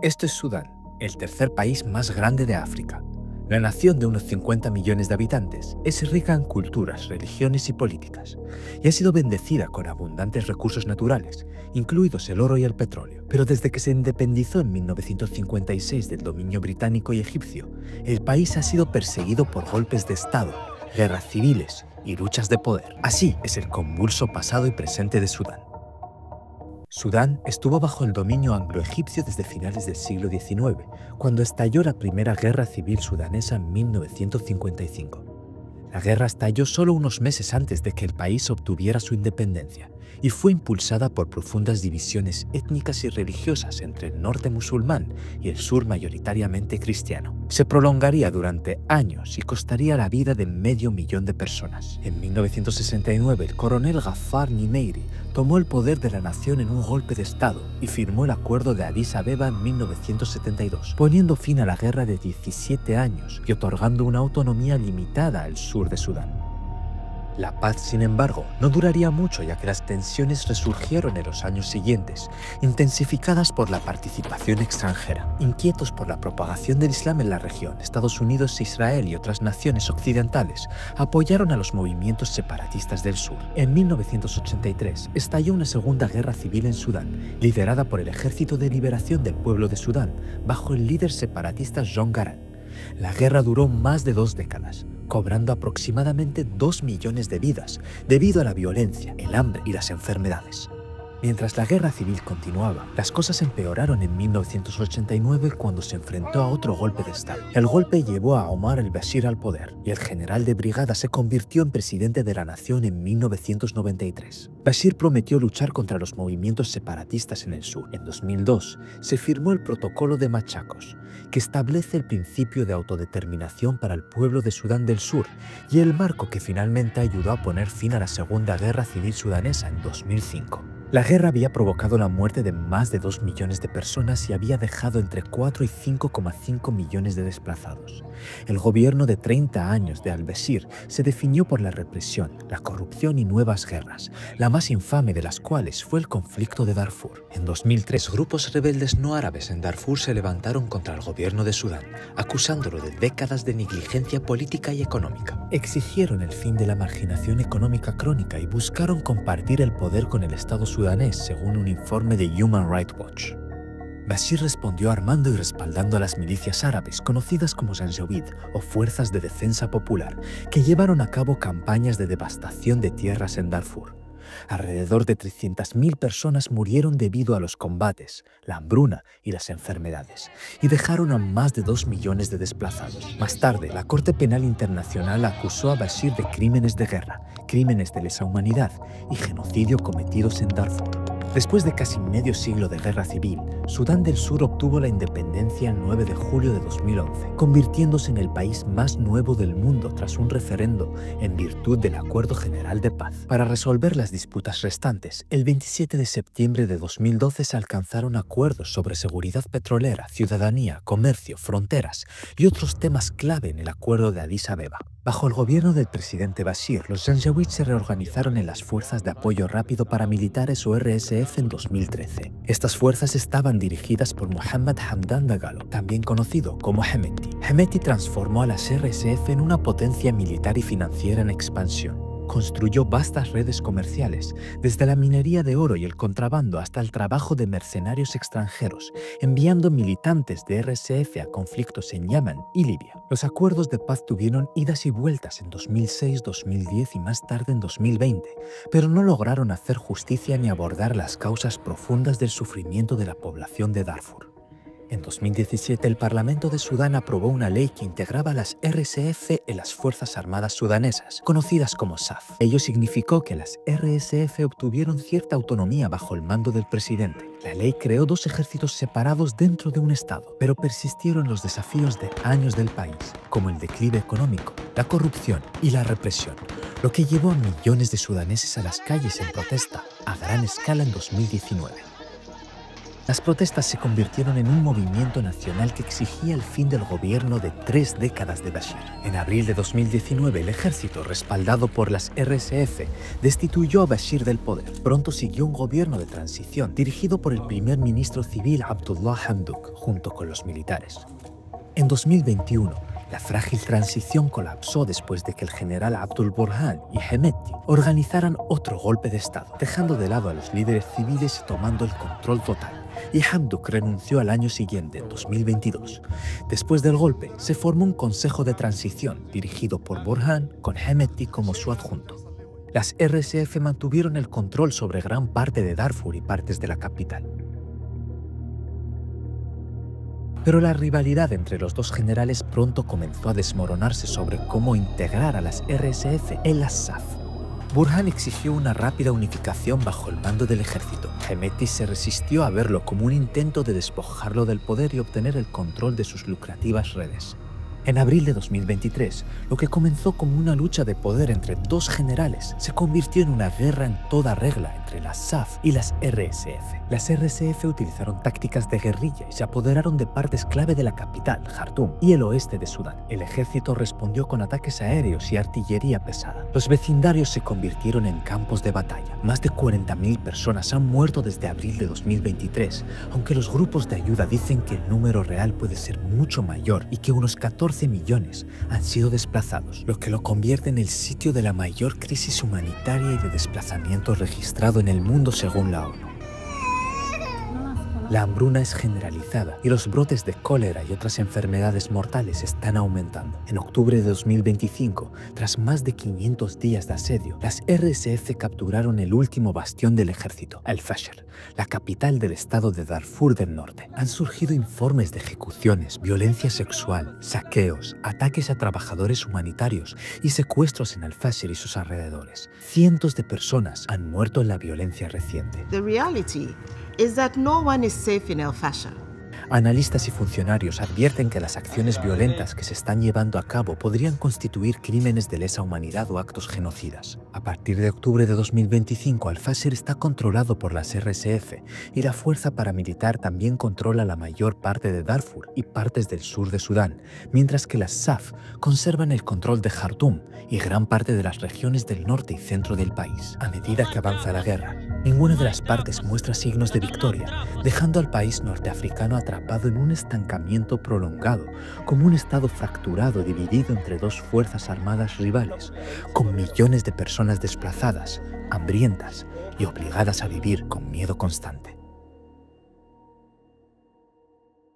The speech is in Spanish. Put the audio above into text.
Esto es Sudán, el tercer país más grande de África. La nación de unos 50 millones de habitantes es rica en culturas, religiones y políticas, y ha sido bendecida con abundantes recursos naturales, incluidos el oro y el petróleo. Pero desde que se independizó en 1956 del dominio británico y egipcio, el país ha sido perseguido por golpes de Estado, guerras civiles y luchas de poder. Así es el convulso pasado y presente de Sudán. Sudán estuvo bajo el dominio anglo-egipcio desde finales del siglo XIX, cuando estalló la primera guerra civil sudanesa en 1955. La guerra estalló solo unos meses antes de que el país obtuviera su independencia y fue impulsada por profundas divisiones étnicas y religiosas entre el norte musulmán y el sur mayoritariamente cristiano. Se prolongaría durante años y costaría la vida de 500.000 de personas. En 1969, el coronel Ghaffar Nimeiri tomó el poder de la nación en un golpe de Estado y firmó el Acuerdo de Addis Abeba en 1972, poniendo fin a la guerra de 17 años y otorgando una autonomía limitada al sur de Sudán. La paz, sin embargo, no duraría mucho, ya que las tensiones resurgieron en los años siguientes, intensificadas por la participación extranjera. Inquietos por la propagación del Islam en la región, Estados Unidos, Israel y otras naciones occidentales apoyaron a los movimientos separatistas del sur. En 1983 estalló una segunda guerra civil en Sudán, liderada por el Ejército de Liberación del Pueblo de Sudán, bajo el líder separatista John Garang. La guerra duró más de 2 décadas, cobrando aproximadamente 2 millones de vidas debido a la violencia, el hambre y las enfermedades. Mientras la guerra civil continuaba, las cosas empeoraron en 1989 cuando se enfrentó a otro golpe de Estado. El golpe llevó a Omar el-Bashir al poder y el general de brigada se convirtió en presidente de la nación en 1993. Bashir prometió luchar contra los movimientos separatistas en el sur. En 2002 se firmó el Protocolo de Machakos, que establece el principio de autodeterminación para el pueblo de Sudán del Sur y el marco que finalmente ayudó a poner fin a la Segunda Guerra Civil Sudanesa en 2005. La guerra había provocado la muerte de más de 2 millones de personas y había dejado entre 4 y 5,5 millones de desplazados. El gobierno de 30 años de al-Bashir se definió por la represión, la corrupción y nuevas guerras, la más infame de las cuales fue el conflicto de Darfur. En 2003, grupos rebeldes no árabes en Darfur se levantaron contra el gobierno de Sudán, acusándolo de décadas de negligencia política y económica. Exigieron el fin de la marginación económica crónica y buscaron compartir el poder con el Estado sudanés, según un informe de Human Rights Watch. Bashir respondió armando y respaldando a las milicias árabes, conocidas como Janjaweed o Fuerzas de Defensa Popular, que llevaron a cabo campañas de devastación de tierras en Darfur. Alrededor de 300.000 personas murieron debido a los combates, la hambruna y las enfermedades, y dejaron a más de 2 millones de desplazados. Más tarde, la Corte Penal Internacional acusó a Bashir de crímenes de guerra, crímenes de lesa humanidad y genocidio cometidos en Darfur. Después de casi medio siglo de guerra civil, Sudán del Sur obtuvo la independencia el 9 de julio de 2011, convirtiéndose en el país más nuevo del mundo tras un referendo en virtud del Acuerdo General de Paz. Para resolver las disputas restantes, el 27 de septiembre de 2012 se alcanzaron acuerdos sobre seguridad petrolera, ciudadanía, comercio, fronteras y otros temas clave en el Acuerdo de Addis Abeba. Bajo el gobierno del presidente Bashir, los Janjaweed se reorganizaron en las Fuerzas de Apoyo Rápido Paramilitares o RSF en 2013. Estas fuerzas estaban dirigidas por Mohamed Hamdan Dagalo, también conocido como Hemeti. Hemeti transformó a las RSF en una potencia militar y financiera en expansión. Construyó vastas redes comerciales, desde la minería de oro y el contrabando hasta el trabajo de mercenarios extranjeros, enviando militantes de RSF a conflictos en Yemen y Libia. Los acuerdos de paz tuvieron idas y vueltas en 2006, 2010 y más tarde en 2020, pero no lograron hacer justicia ni abordar las causas profundas del sufrimiento de la población de Darfur. En 2017, el Parlamento de Sudán aprobó una ley que integraba a las RSF en las Fuerzas Armadas Sudanesas, conocidas como SAF. Ello significó que las RSF obtuvieron cierta autonomía bajo el mando del presidente. La ley creó 2 ejércitos separados dentro de un estado, pero persistieron los desafíos de años del país, como el declive económico, la corrupción y la represión, lo que llevó a millones de sudaneses a las calles en protesta a gran escala en 2019. Las protestas se convirtieron en un movimiento nacional que exigía el fin del gobierno de 3 décadas de Bashir. En abril de 2019, el ejército, respaldado por las RSF, destituyó a Bashir del poder. Pronto siguió un gobierno de transición dirigido por el primer ministro civil Abdullah Hamdok, junto con los militares. En 2021, la frágil transición colapsó después de que el general Abdul Burhan y Hemedti organizaran otro golpe de Estado, dejando de lado a los líderes civiles y tomando el control total. Y Hamdok renunció al año siguiente, en 2022. Después del golpe, se formó un consejo de transición dirigido por Burhan, con Hemedti como su adjunto. Las RSF mantuvieron el control sobre gran parte de Darfur y partes de la capital. Pero la rivalidad entre los dos generales pronto comenzó a desmoronarse sobre cómo integrar a las RSF en las SAF. Burhan exigió una rápida unificación bajo el mando del ejército. Hemedti se resistió a verlo como un intento de despojarlo del poder y obtener el control de sus lucrativas redes. En abril de 2023, lo que comenzó como una lucha de poder entre dos generales se convirtió en una guerra en toda regla entre las SAF y las RSF. Las RSF utilizaron tácticas de guerrilla y se apoderaron de partes clave de la capital, Jartum, y el oeste de Sudán. El ejército respondió con ataques aéreos y artillería pesada. Los vecindarios se convirtieron en campos de batalla. Más de 40.000 personas han muerto desde abril de 2023, aunque los grupos de ayuda dicen que el número real puede ser mucho mayor y que unos 14 millones han sido desplazados, lo que lo convierte en el sitio de la mayor crisis humanitaria y de desplazamiento registrado en el mundo según la ONU. La hambruna es generalizada y los brotes de cólera y otras enfermedades mortales están aumentando. En octubre de 2025, tras más de 500 días de asedio, las RSF capturaron el último bastión del ejército, Al-Fasher, la capital del estado de Darfur del Norte. Han surgido informes de ejecuciones, violencia sexual, saqueos, ataques a trabajadores humanitarios y secuestros en Al-Fasher y sus alrededores. Cientos de personas han muerto en la violencia reciente. The reality is that no one is safe in Al-Fasher. Analistas y funcionarios advierten que las acciones violentas que se están llevando a cabo podrían constituir crímenes de lesa humanidad o actos genocidas. A partir de octubre de 2025, Al-Fasher está controlado por las RSF y la fuerza paramilitar también controla la mayor parte de Darfur y partes del sur de Sudán, mientras que las SAF conservan el control de Jartum y gran parte de las regiones del norte y centro del país. A medida que avanza la guerra, ninguna de las partes muestra signos de victoria, dejando al país norteafricano atrapado en un estancamiento prolongado, como un estado fracturado dividido entre dos fuerzas armadas rivales, con millones de personas desplazadas, hambrientas y obligadas a vivir con miedo constante.